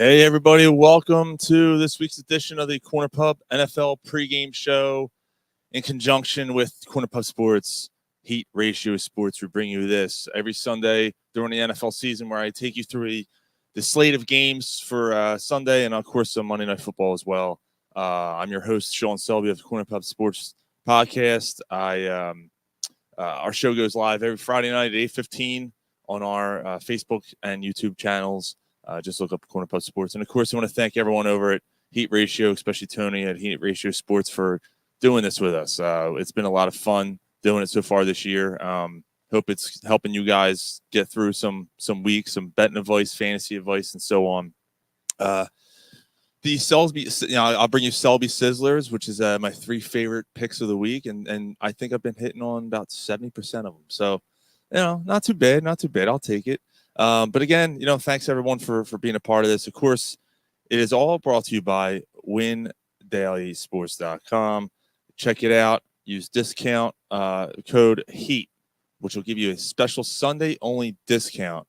Hey, everybody. Welcome to this week's edition of the Corner Pub NFL pregame show. In conjunction with Corner Pub Sports, Heat Ratio Sports, we bring you this every Sunday during the NFL season where I take you through the slate of games for Sunday and, of course, some Monday Night Football as well. I'm your host, Sean Selby of the Corner Pub Sports podcast. Our show goes live every Friday night at 8:15 on our Facebook and YouTube channels. Just look up Corner Pub Sports. And, of course, I want to thank everyone over at Heat Ratio, especially Tony at Heat Ratio Sports, for doing this with us. It's been a lot of fun doing it so far this year. Hope it's helping you guys get through some weeks, some betting advice, fantasy advice, and so on. The Selby, I'll bring you Selby Sizzlers, which is my three favorite picks of the week, and I think I've been hitting on about 70% of them. So, not too bad, I'll take it. But again, thanks everyone for being a part of this. Of course, it is all brought to you by WinDailySports.com. Check it out. Use discount code HEAT, which will give you a special Sunday-only discount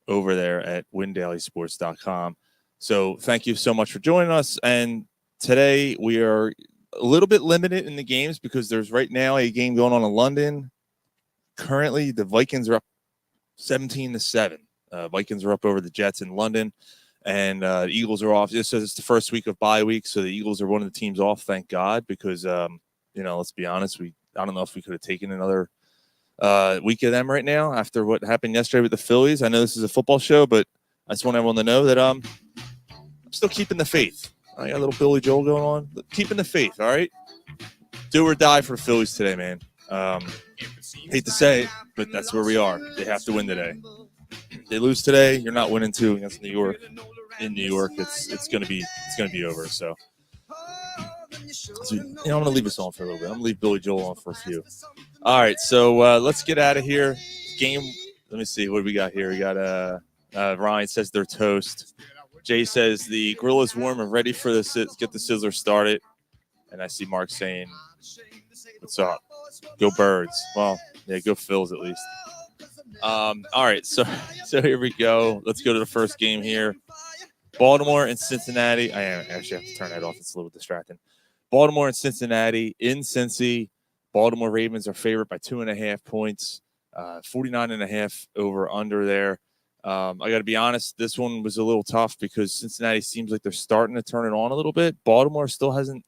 over there at WinDailySports.com. So thank you so much for joining us. And today we are a little bit limited in the games because there's right now a game going on in London. Currently, the Vikings are up 17-7. Vikings are up over the Jets in London, and the Eagles are off. This is the first week of bye week, so the Eagles are one of the teams off. Thank God, because let's be honest, I don't know if we could have taken another week of them right now after what happened yesterday with the Phillies. I know this is a football show, but I just want everyone to know that I'm still keeping the faith. I got a little Billy Joel going on, keeping the faith. All right, do or die for the Phillies today, man. Hate to say it, but that's where we are. They have to win today. They lose today, you're not winning two against New York. In New York, it's gonna be over. So I'm gonna leave this on for a little bit. I'm gonna leave Billy Joel on for a few. All right, so let's get out of here. Game. Let me see what we got here. We got Ryan says they're toast. Jay says the grill is warm and ready for get the sizzler started. And I see Mark saying, "What's up? Go Birds." Well, yeah, go Phils at least. All right, so here we go. Let's go to the first game here. Baltimore and Cincinnati. I actually have to turn that off. It's a little distracting. Baltimore and Cincinnati in Cincy. Baltimore Ravens are favored by 2.5 points. 49.5 over under there. I got to be honest, this one was a little tough because Cincinnati seems like they're starting to turn it on a little bit. Baltimore still hasn't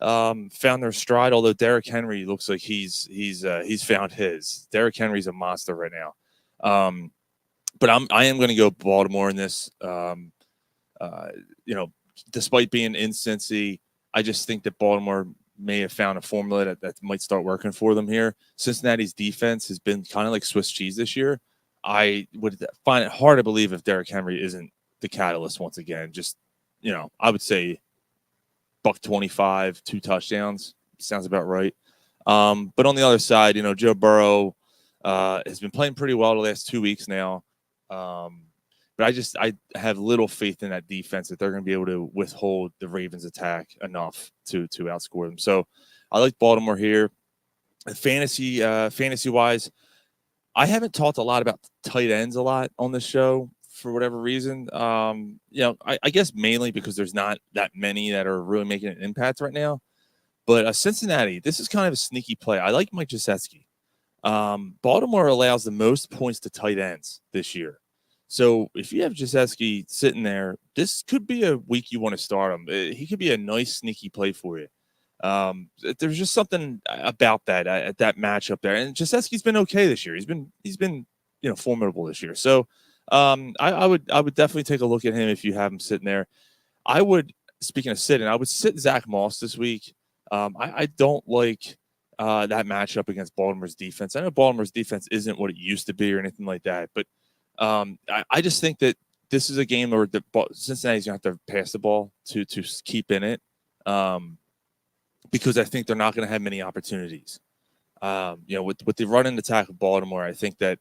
found their stride, although Derrick Henry looks like he's found his. Derrick Henry's a monster right now. But I am going to go Baltimore in this. Despite being in Cincy, I just think that Baltimore may have found a formula that might start working for them here. Cincinnati's defense has been kind of like Swiss cheese this year. I would find it hard to believe if Derrick Henry isn't the catalyst once again. Just, I would say $125, 2 touchdowns. Sounds about right. But on the other side, Joe Burrow has been playing pretty well the last 2 weeks now. But I have little faith in that defense that they're going to be able to withhold the Ravens' attack enough to outscore them. So I like Baltimore here. Fantasy-wise, I haven't talked a lot about tight ends a lot on this show for whatever reason. I guess mainly because there's not that many that are really making an impact right now. But Cincinnati, this is kind of a sneaky play. I like Mike Gesicki. Baltimore allows the most points to tight ends this year. So if you have Gesicki sitting there, this could be a week you want to start him. He could be a nice sneaky play for you. There's just something about that at that matchup there. And Gesicki's been okay this year. He's been formidable this year. So I would definitely take a look at him if you have him sitting there. Speaking of sitting, I would sit Zach Moss this week. I don't like that matchup against Baltimore's defense. I know Baltimore's defense isn't what it used to be or anything like that, but I just think that this is a game where Cincinnati's going to have to pass the ball to keep in it, because I think they're not going to have many opportunities. With the run and attack of Baltimore, I think that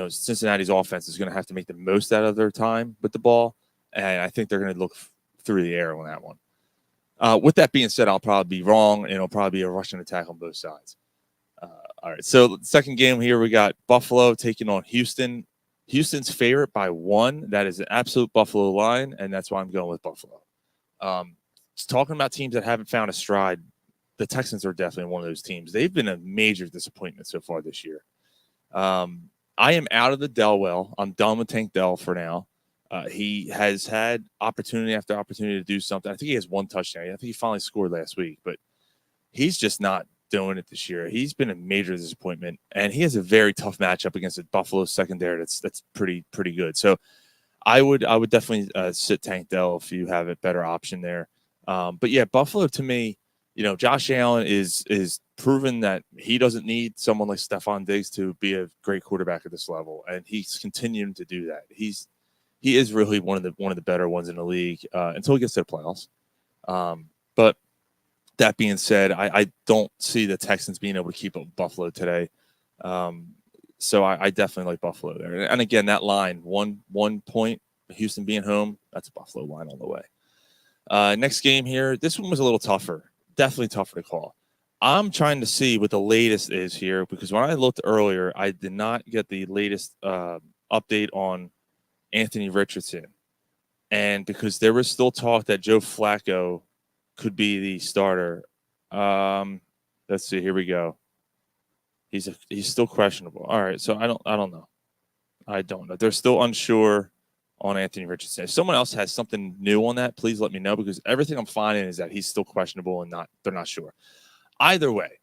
Cincinnati's offense is going to have to make the most out of their time with the ball, and I think they're going to look through the air on that one. With that being said, I'll probably be wrong, and it'll probably be a rushing attack on both sides. All right, so second game here, we got Buffalo taking on Houston. Houston's favorite by 1. That is an absolute Buffalo line, and that's why I'm going with Buffalo. Just talking about teams that haven't found a stride, the Texans are definitely one of those teams. They've been a major disappointment so far this year. I am out of the Dell well. I'm done with Tank Dell for now. He has had opportunity after opportunity to do something. I think he has 1 touchdown. I think he finally scored last week, but he's just not doing it this year. He's been a major disappointment, and he has a very tough matchup against a Buffalo secondary that's pretty good. So I would definitely sit Tank Dell if you have a better option there. But yeah, Buffalo to me, Josh Allen is proven that he doesn't need someone like Stephon Diggs to be a great quarterback at this level, and he's continuing to do that. He is really one of the better ones in the league until he gets to the playoffs. But that being said, I don't see the Texans being able to keep up with Buffalo today. So I definitely like Buffalo there. And again, that line, one point, Houston being home, that's a Buffalo line all the way. Next game here, this one was a little tougher. Definitely tougher to call. I'm trying to see what the latest is here because when I looked earlier, I did not get the latest update on Anthony Richardson. And because there was still talk that Joe Flacco could be the starter. Let's see. Here we go. He's still questionable. All right. So I don't know. I don't know. They're still unsure on Anthony Richardson. If someone else has something new on that, please let me know because everything I'm finding is that he's still questionable and they're not sure. Either way,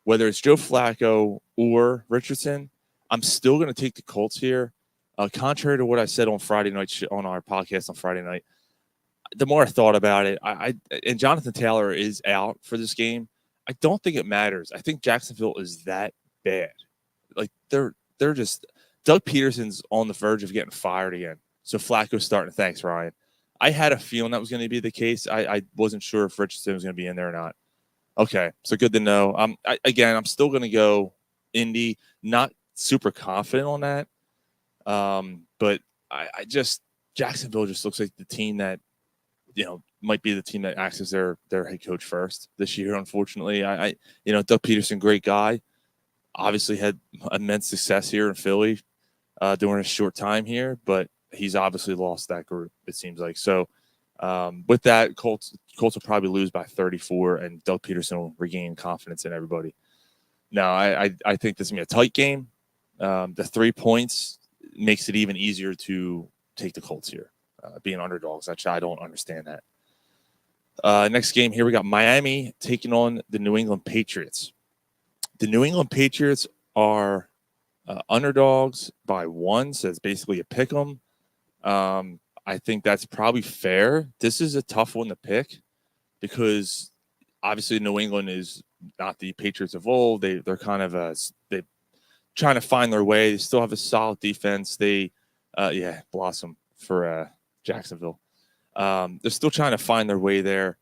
whether it's Joe Flacco or Richardson, I'm still going to take the Colts here. Contrary to what I said on Friday night on our podcast on Friday night, the more I thought about it, and Jonathan Taylor is out for this game. I don't think it matters. I think Jacksonville is that bad. Like they're just Doug Peterson's on the verge of getting fired again. So Flacco's starting. Thanks, Ryan. I had a feeling that was going to be the case. I wasn't sure if Richardson was going to be in there or not. Okay, so good to know. I'm still going to go Indy. Not super confident on that. But I just Jacksonville just looks like the team that might be the team that acts as their head coach first this year. Unfortunately, Doug Peterson, great guy, obviously had immense success here in Philly during a short time here, but he's obviously lost that group. It seems like so. With that, Colts will probably lose by 34, and Doug Peterson will regain confidence in everybody. Now, I think this is going to be a tight game. The 3 points makes it even easier to take the Colts here. Being underdogs. I don't understand that. Next game here, we got Miami taking on the New England Patriots. The New England Patriots are underdogs by 1, so it's basically a pick 'em. I think that's probably fair. This is a tough one to pick because obviously New England is not the Patriots of old. They're kind of they trying to find their way. They still have a solid defense. They blossom for Jacksonville. They're still trying to find their way there.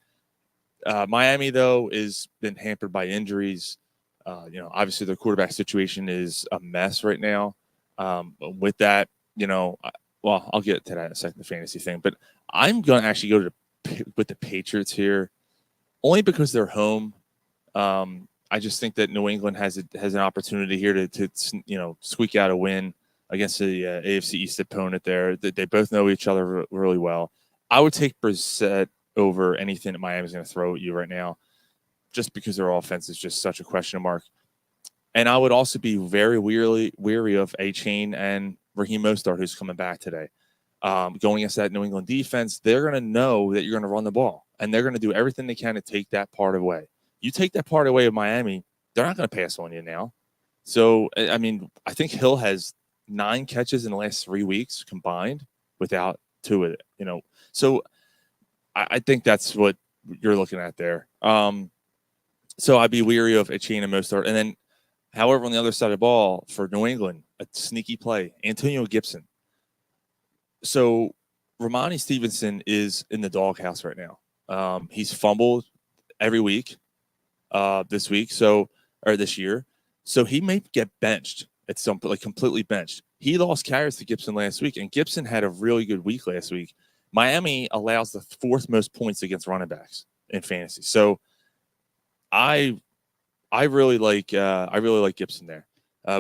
Miami, though, is been hampered by injuries. Obviously their quarterback situation is a mess right now. With that, I'll get to that in a second, the fantasy thing. But I'm going to actually go with the Patriots here, only because they're home. I just think that New England has an opportunity here to squeak out a win against the AFC East opponent there. They both know each other really well. I would take Brissett over anything that Miami's going to throw at you right now, just because their offense is just such a question mark. And I would also be very weary of A-Chain and Raheem Mostert, who's coming back today. Going against that New England defense, they're going to know that you're going to run the ball, and they're going to do everything they can to take that part away. You take that part away of Miami, they're not going to pass on you now. So, I mean, I think Hill has 9 catches in the last 3 weeks combined without 2 of it, So I think that's what you're looking at there. So I'd be weary of a chain and Mostert. And then, however, on the other side of the ball for New England, a sneaky play, Antonio Gibson. So Ramani Stevenson is in the doghouse right now. He's fumbled every week this year. So he may get benched at some point, like completely benched. He lost carries to Gibson last week, and Gibson had a really good week last week. Miami allows the 4th most points against running backs in fantasy. So I really like Gibson there.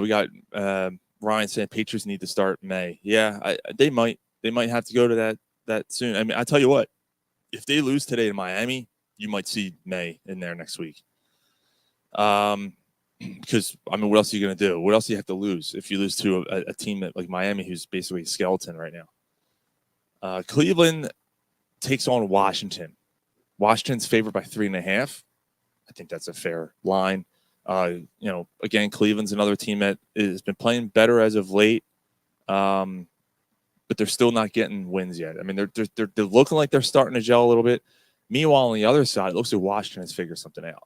We got Ryan said Patriots need to start May. Yeah, they might have to go to that soon. I mean, I tell you what, if they lose today to Miami, you might see May in there next week. Because I mean, what else are you going to do? What else do you have to lose if you lose to a team like Miami, who's basically a skeleton right now? Cleveland takes on Washington. Washington's favored by 3.5. I think that's a fair line. Again, Cleveland's another team that has been playing better as of late, but they're still not getting wins yet. I mean, they're looking like they're starting to gel a little bit. Meanwhile, on the other side, it looks like Washington has figured something out.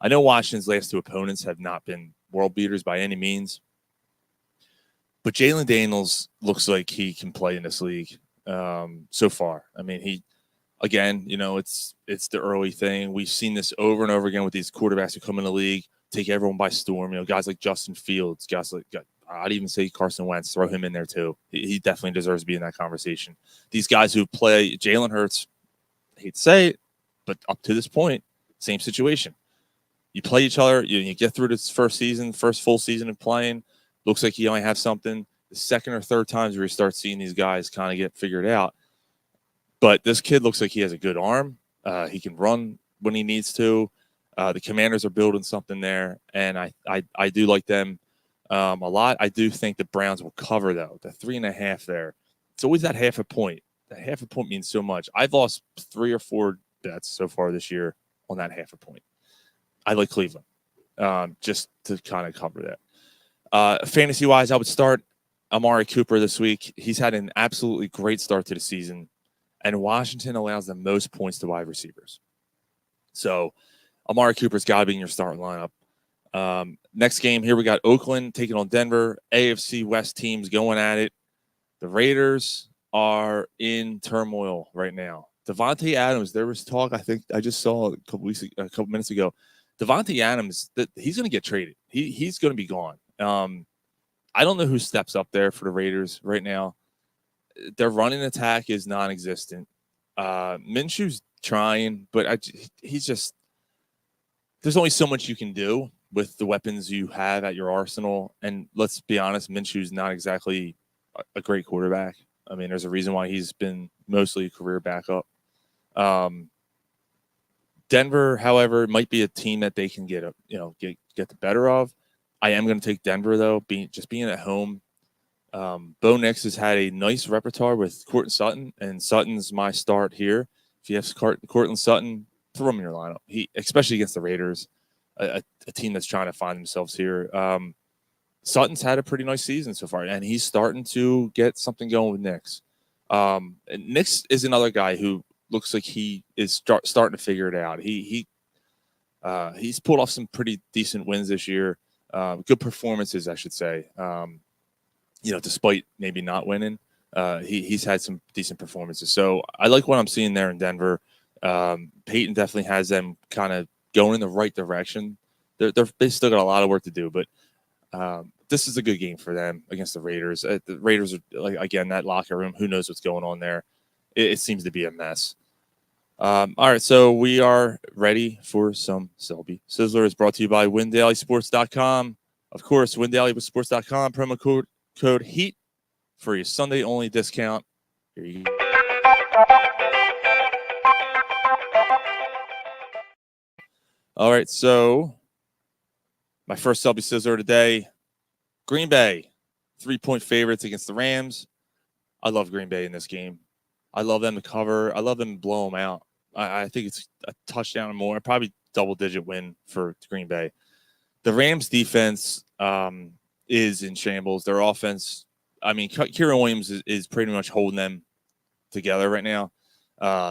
I know Washington's last two opponents have not been world beaters by any means, but Jalen Daniels looks like he can play in this league so far. I mean, again, it's the early thing. We've seen this over and over again with these quarterbacks who come in the league, take everyone by storm. Guys like Justin Fields, guys like I'd even say Carson Wentz, throw him in there too. He definitely deserves to be in that conversation. These guys who play, Jalen Hurts, I hate to say it, but up to this point, same situation. You play each other, you get through this first full season of playing. Looks like you only have something. The second or third times where you start seeing these guys kind of get figured out. But this kid looks like he has a good arm. He can run when he needs to. The Commanders are building something there, and I do like them a lot. I do think the Browns will cover, though. The 3.5 there. It's always that half a point. That half a point means so much. I've lost 3 or 4 bets so far this year on that half a point. I like Cleveland just to kind of cover that. Fantasy-wise, I would start Amari Cooper this week. He's had an absolutely great start to the season, and Washington allows the most points to wide receivers. So Amari Cooper's got to be in your starting lineup. Next game here, we got Oakland taking on Denver. AFC West teams going at it. The Raiders are in turmoil right now. Devontae Adams, there was talk, I think I just saw a couple minutes ago. Devontae Adams, he's going to get traded. He's going to be gone. I don't know who steps up there for the Raiders right now. Their running attack is non-existent. Minshew's trying, but he's just – there's only so much you can do with the weapons you have at your arsenal. And let's be honest, Minshew's not exactly a great quarterback. I mean, there's a reason why he's been mostly a career backup. Denver, however, might be a team that they can get the better of. I am going to take Denver, though, being at home. Bo Nix has had a nice repertoire with Courtland Sutton, and Sutton's my start here. If you have Courtland Sutton, throw him in your lineup. Especially against the Raiders, a team that's trying to find themselves here. Sutton's had a pretty nice season so far, and he's starting to get something going with Nix. And Nix is another guy who looks like he is starting to figure it out. He's pulled off some pretty decent wins this year. Good performances, I should say. Despite maybe not winning, he's had some decent performances. So I like what I'm seeing there in Denver. Peyton definitely has them kind of going in the right direction. They still got a lot of work to do, but this is a good game for them against the Raiders. The Raiders are, like, again, that locker room, who knows what's going on there. It seems to be a mess. All right, so we are ready for some Selby Sizzler. Is brought to you by WinDailySports.com. Of course, WinDailySports.com, promo code HEAT for your Sunday-only discount. Here you go. All right, so my first Selby Sizzler today, Green Bay, 3-point favorites against the Rams. I love Green Bay in this game. I love them to cover. I love them to blow them out. I think it's a touchdown or more, probably double-digit win for Green Bay. The Rams' defense is in shambles. Their offense, I mean, Kieran Williams is pretty much holding them together right now.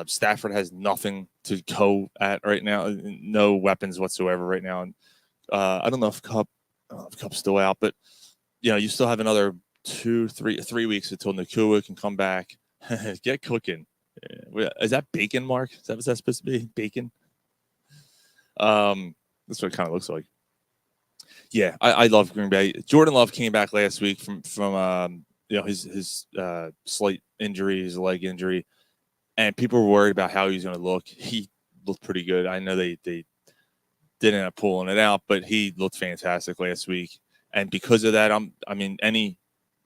Stafford has nothing to go at right now, no weapons whatsoever right now. And I don't know if Cup's still out, but you still have another 3 weeks until Nakua can come back. Get cooking. Is that bacon, Mark? Is that what that's supposed to be? Bacon? That's what it kind of looks like. Yeah, I love Green Bay. Jordan Love came back last week from his slight injury, his leg injury, and people were worried about how he was going to look. He looked pretty good. I know they didn't end up pulling it out, but he looked fantastic last week. And because of that,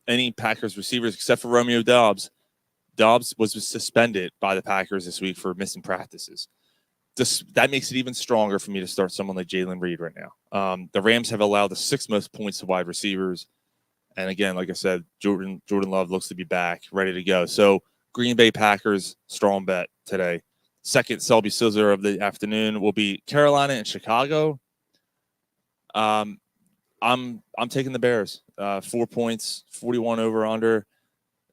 any Packers receivers except for Romeo Doubs. Dobbs was suspended by the Packers this week for missing practices. That makes it even stronger for me to start someone like Jalen Reed right now. The Rams have allowed the 6th most points to wide receivers. And again, like I said, Jordan Love looks to be back, ready to go. So Green Bay Packers, strong bet today. Second Selby Scissor of the afternoon will be Carolina and Chicago. I'm taking the Bears. 4 points, 41 over under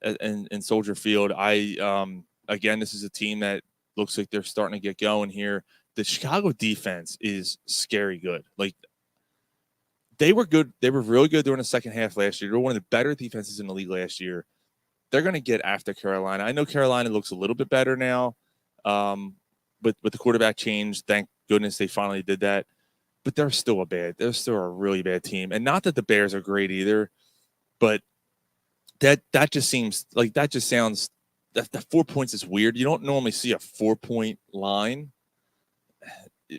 in Soldier Field. Again, this is a team that looks like they're starting to get going here. The Chicago defense is scary good. Like, they were good. They were really good during the second half last year. They were one of the better defenses in the league last year. They're going to get after Carolina. I know Carolina looks a little bit better now, but with the quarterback change, thank goodness they finally did that. But they're still a really bad team. And not that the Bears are great either, but that just seems like that 4 points is weird. You don't normally see a 4-point line,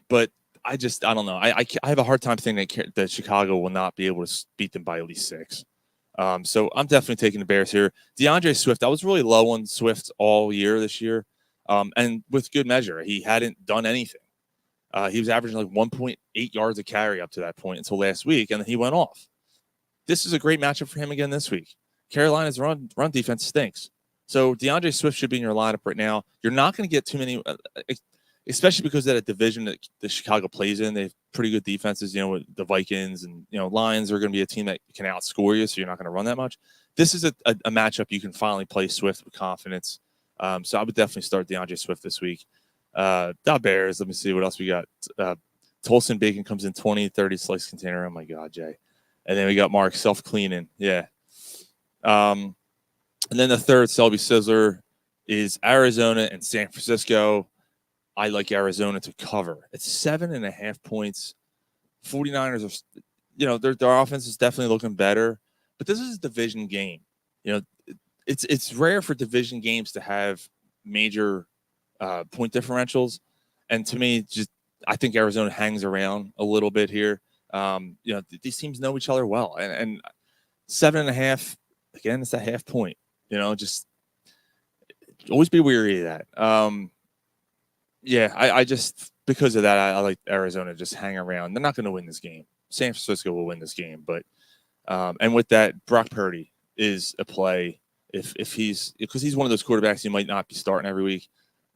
but I don't know. I have a hard time thinking that Chicago will not be able to beat them by at least 6. So I'm definitely taking the Bears here. DeAndre Swift, I was really low on Swift all year this year, and with good measure. He hadn't done anything. He was averaging like 1.8 yards a carry up to that point until last week, and then he went off. This is a great matchup for him again this week. Carolina's run defense stinks. So DeAndre Swift should be in your lineup right now. You're not going to get too many, especially because of that division that the Chicago plays in. They have pretty good defenses, with the Vikings and, Lions are going to be a team that can outscore you, so you're not going to run that much. This is a matchup you can finally play Swift with confidence. So I would definitely start DeAndre Swift this week. The Bears, let me see what else we got. Tolson Bacon comes in 20-30 slice container. Oh, my God, Jay. And then we got Mark self-cleaning. Yeah. And then the third Selby Sizzler is Arizona and San Francisco. I like Arizona to cover. It's 7.5 points. 49ers are, their offense is definitely looking better, but this is a division game. It's rare for division games to have major point differentials, and to me, I think Arizona hangs around a little bit here. These teams know each other well, and 7.5 again, it's a half point. Just always be weary of that. I just, because of that, I like Arizona to just hang around. They're not going to win this game. San Francisco will win this game, but and with that, Brock Purdy is a play because he's one of those quarterbacks you might not be starting every week.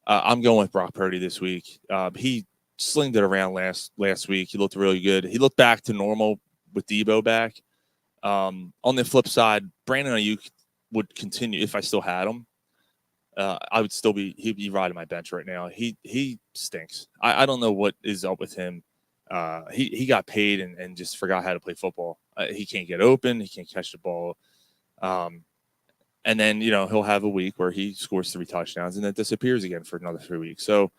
I'm going with Brock Purdy this week. He slinged it around last week. He looked really good. He looked back to normal with Debo back. On the flip side, Brandon Ayuk would continue if I still had him. I would still he'd be riding my bench right now. He stinks. I don't know what is up with him. He got paid and just forgot how to play football. He can't get open. He can't catch the ball. And then, he'll have a week where he scores 3 touchdowns and then disappears again for another 3 weeks. So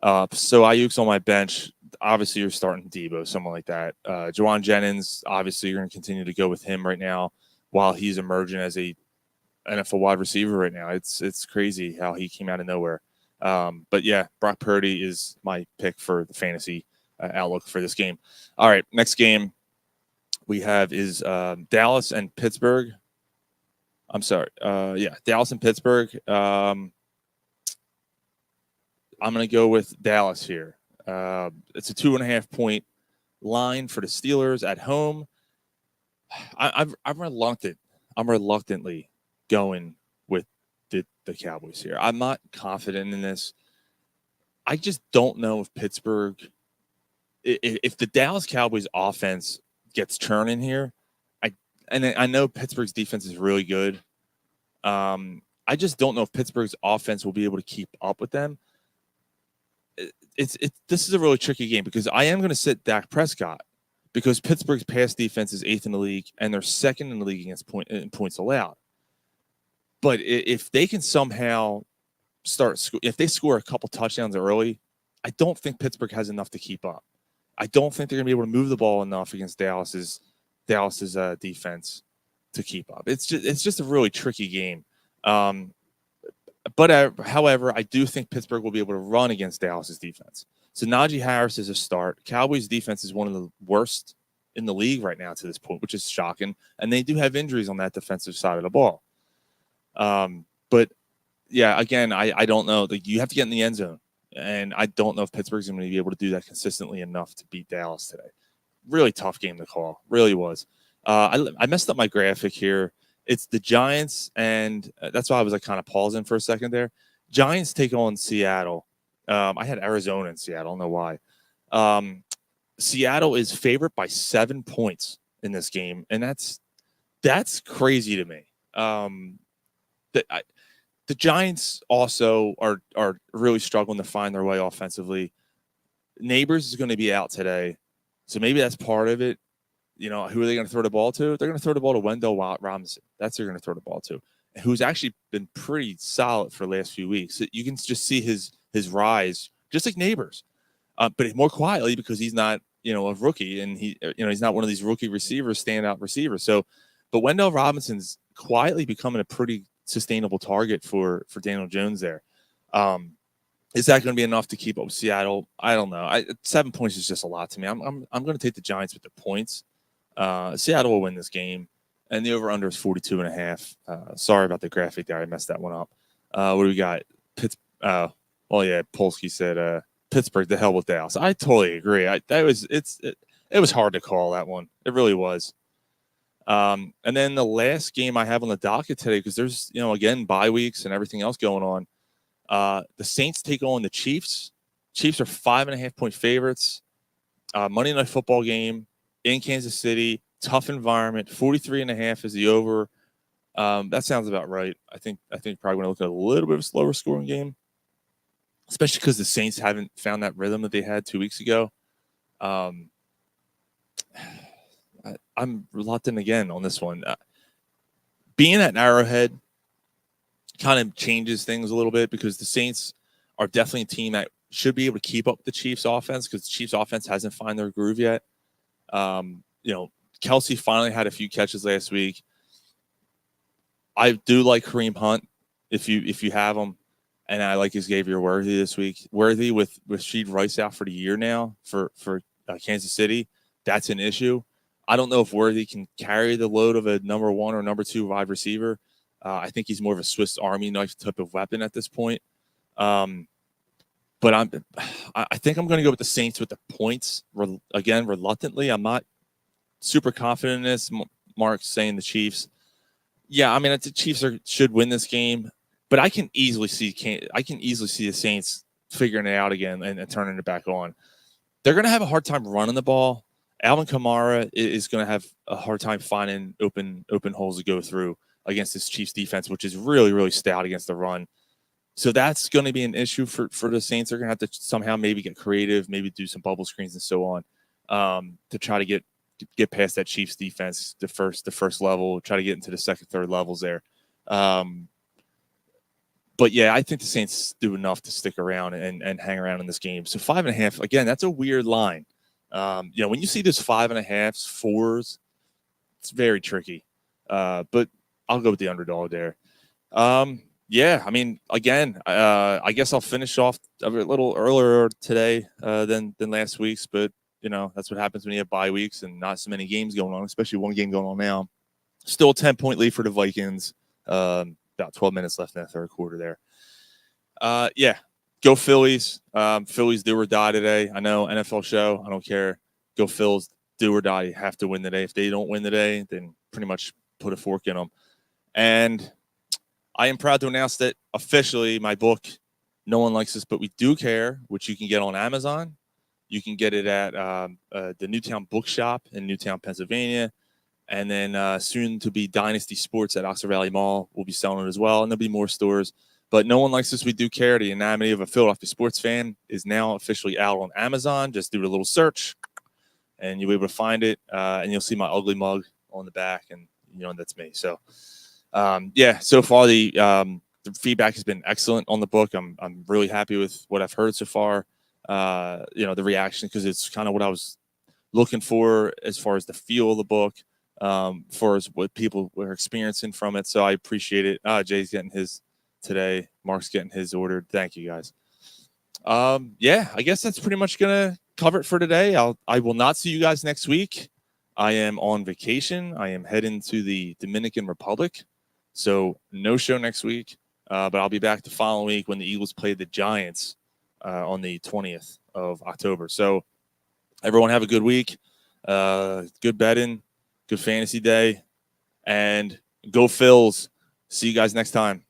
Ayuk's on my bench. Obviously, you're starting Debo, someone like that. Juwan Jennings, obviously, you're going to continue to go with him right now while he's emerging as a NFL wide receiver right now. It's crazy how he came out of nowhere. But yeah, Brock Purdy is my pick for the fantasy outlook for this game. All right, next game we have is Dallas and Pittsburgh. I'm sorry. Dallas and Pittsburgh. I'm going to go with Dallas here. It's a 2.5 point line for the Steelers at home. I'm reluctant. I'm reluctantly going with the Cowboys here. I'm not confident in this. I just don't know if Pittsburgh, if the Dallas Cowboys offense gets churning here. I know Pittsburgh's defense is really good. I just don't know if Pittsburgh's offense will be able to keep up with them. This is a really tricky game because I am going to sit Dak Prescott because Pittsburgh's pass defense is 8th in the league and they're 2nd in the league against points allowed. But if they can somehow if they score a couple touchdowns early, I don't think Pittsburgh has enough to keep up. I don't think they're going to be able to move the ball enough against Dallas's defense to keep up. It's just a really tricky game. But however, I do think Pittsburgh will be able to run against Dallas's defense. So Najee Harris is a start. Cowboys defense is one of the worst in the league right now to this point, which is shocking. And they do have injuries on that defensive side of the ball. But yeah, again, I don't know. Like, you have to get in the end zone, and I don't know if Pittsburgh's going to be able to do that consistently enough to beat Dallas today. Really tough game to call. Really was. I messed up my graphic here. It's the Giants, and that's why I was like kind of pausing for a second there. Giants take on Seattle. I had Arizona and Seattle. I don't know why. Seattle is favored by 7 points in this game, and that's crazy to me. The Giants also are really struggling to find their way offensively. Neighbors is going to be out today, so maybe that's part of it. You know, who are they going to throw the ball to? They're going to throw the ball to Wendell Robinson. That's who they're going to throw the ball to, who's actually been pretty solid for the last few weeks. You can just see his rise, just like Neighbors, but more quietly because he's not, you know, a rookie, and he's not one of these rookie receivers, standout receivers. So, but Wendell Robinson's quietly becoming a pretty sustainable target for Daniel Jones there. Is that going to be enough to keep up with Seattle? I don't know. 7 points is just a lot to me. I'm going to take the Giants with the points. Seattle will win this game, and the over-under is 42.5. Sorry about the graphic there. I messed that one up. What do we got? Polsky said Pittsburgh, the hell with Dallas. I totally agree. It was hard to call that one. It really was. And then the last game I have on the docket today, because there's, again, bye weeks and everything else going on. The Saints take on the Chiefs. Chiefs are 5.5-point favorites. Monday Night Football game in Kansas City. Tough environment. 43.5 is the over. That sounds about right. I think probably going to look at a little bit of a slower scoring game, especially because the Saints haven't found that rhythm that they had 2 weeks ago. I'm reluctant again on this one. Being at Arrowhead kind of changes things a little bit, because the Saints are definitely a team that should be able to keep up the Chiefs offense, because the Chiefs offense hasn't found their groove yet. Kelsey finally had a few catches last week. I do like Kareem Hunt if you have him, and I like Xavier Worthy this week. Worthy with Rasheed Rice out for the year now for Kansas City, that's an issue. I don't know if Worthy can carry the load of a number 1 or number 2 wide receiver. I think he's more of a Swiss Army knife type of weapon at this point. But I think I'm going to go with the Saints with the points. Again, reluctantly, I'm not super confident in this. Mark's saying the Chiefs. Yeah, I mean, the Chiefs should win this game, but I can easily see the Saints figuring it out again and turning it back on. They're going to have a hard time running the ball. Alvin Kamara is going to have a hard time finding open holes to go through against this Chiefs defense, which is really, really stout against the run. So that's going to be an issue for the Saints. They're going to have to somehow maybe get creative, maybe do some bubble screens and so on, to try to get past that Chiefs defense, the first level, try to get into the second, third levels there. But yeah, I think the Saints do enough to stick around and hang around in this game. So 5.5, again, that's a weird line. When you see this 5.5s, 4s, it's very tricky. But I'll go with the underdog there. Yeah, I mean, again, I guess I'll finish off a little earlier today than last week's, but that's what happens when you have bye weeks and not so many games going on, especially one game going on now. Still a 10-point lead for the Vikings. About 12 minutes left in the third quarter there. Yeah, go Phillies. Phillies do or die today. I know, NFL show. I don't care. Go Phils, do or die. You have to win today. If they don't win today, then pretty much put a fork in them. And I am proud to announce that officially my book, No One Likes This, But We Do Care, which you can get on Amazon. You can get it at the Newtown Bookshop in Newtown, Pennsylvania. And then soon to be Dynasty Sports at Oxford Valley Mall will be selling it as well. And there'll be more stores. But No One Likes This, We Do Care, the anatomy of a Philadelphia sports fan, is now officially out on Amazon. Just do a little search, and you'll be able to find it. And you'll see my ugly mug on the back, and that's me. So, so far the feedback has been excellent on the book. I'm really happy with what I've heard so far. The reaction, because it's kind of what I was looking for as far as the feel of the book, for as what people were experiencing from it. So I appreciate it. Jay's getting his today. Mark's getting his ordered. Thank you, guys. I guess that's pretty much gonna cover it for today. I will not see you guys next week. I am on vacation. I am heading to the Dominican Republic. So no show next week, but I'll be back the following week when the Eagles play the Giants on the 20th of October. So everyone have a good week, good betting, good fantasy day, and go Phils. See you guys next time.